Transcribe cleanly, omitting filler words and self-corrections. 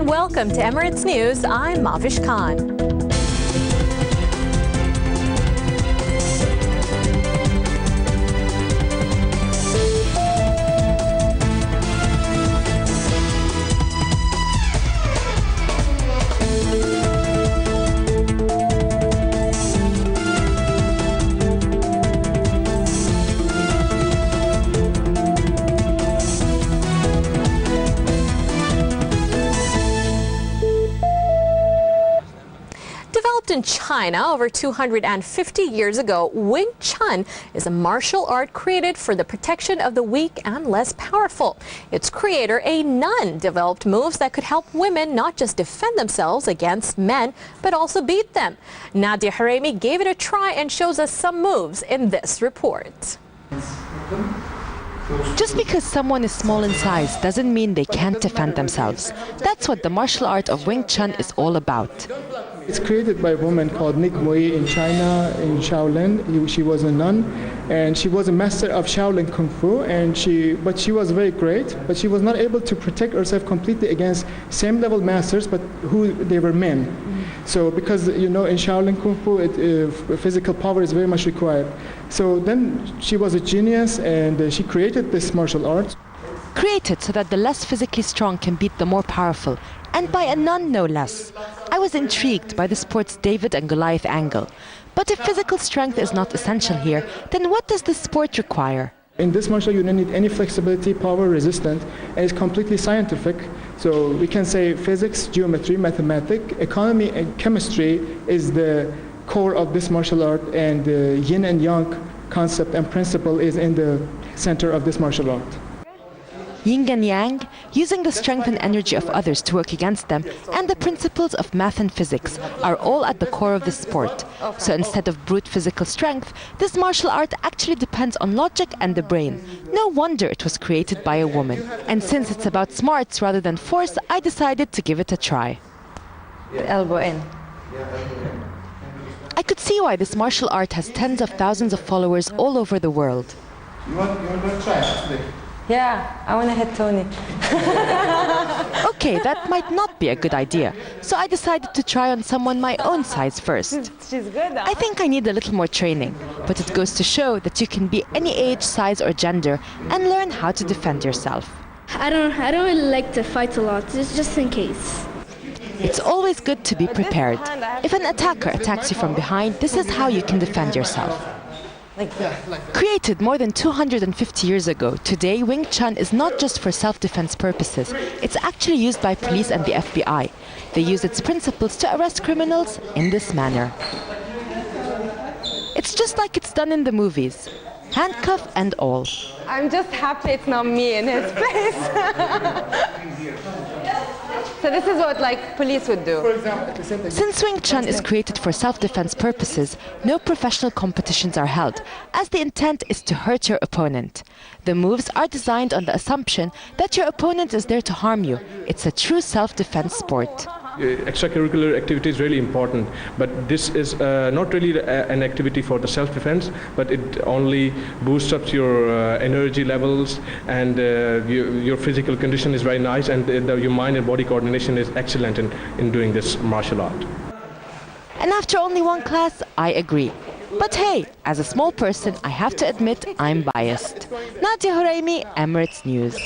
and welcome to Emirates News. I'm Mavish Khan. In China over 250 years ago, Wing Chun is a martial art created for the protection of the weak and less powerful. Its creator, a nun, developed moves that could help women not just defend themselves against men, but also beat them. Nadia Haremi gave it a try and shows us some moves in this report. Just because someone is small in size doesn't mean they can't defend themselves. That's what the martial art of Wing Chun is all about. It's created by a woman called Nick Mui in China, in Shaolin. She was a nun, and she was a master of Shaolin Kung Fu, but she was very great, but she was not able to protect herself completely against same level masters, but they were men. So because, you know, in Shaolin Kung Fu, physical power is very much required. So then she was a genius, and she created this martial art. Created so that the less physically strong can beat the more powerful, and by a nun no less. I was intrigued by the sport's David and Goliath angle. But if physical strength is not essential here, then what does this sport require? In this martial, you don't need any flexibility, power, resistance, and it's completely scientific. So we can say physics, geometry, mathematics, economy, and chemistry is the core of this martial art, and the yin and yang concept and principle is in the center of this martial art. Yin and yang, using the strength and energy of others to work against them, and the principles of math and physics are all at the core of the sport. So instead of brute physical strength, this martial art actually depends on logic and the brain. No wonder it was created by a woman. And since it's about smarts rather than force, I decided to give it a try. Elbow in. I could see why this martial art has tens of thousands of followers all over the world. You want to try it today? Yeah, I want to hit Tony. Okay, that might not be a good idea. So I decided to try on someone my own size first. She's good, huh? I think I need a little more training, but it goes to show that you can be any age, size or gender and learn how to defend yourself. I don't really like to fight a lot, just in case. It's always good to be prepared. If an attacker attacks you from behind, this is how you can defend yourself. Created more than 250 years ago, today Wing Chun is not just for self-defense purposes. It's actually used by police and the FBI. They use its principles to arrest criminals in this manner. It's just like it's done in the movies. Handcuff and all. I'm just happy it's not me in his place. So this is what police would do. Since Wing Chun is created for self-defense purposes, no professional competitions are held, as the intent is to hurt your opponent. The moves are designed on the assumption that your opponent is there to harm you. It's a true self-defense sport. Extracurricular activity is really important, but this is not really an activity for the self-defense, but it only boosts up your energy levels, and your physical condition is very nice, and your mind and body coordination is excellent in doing this martial art. And after only one class, I agree. But hey, as a small person, I have to admit I'm biased. Nadia Haremi, Emirates News.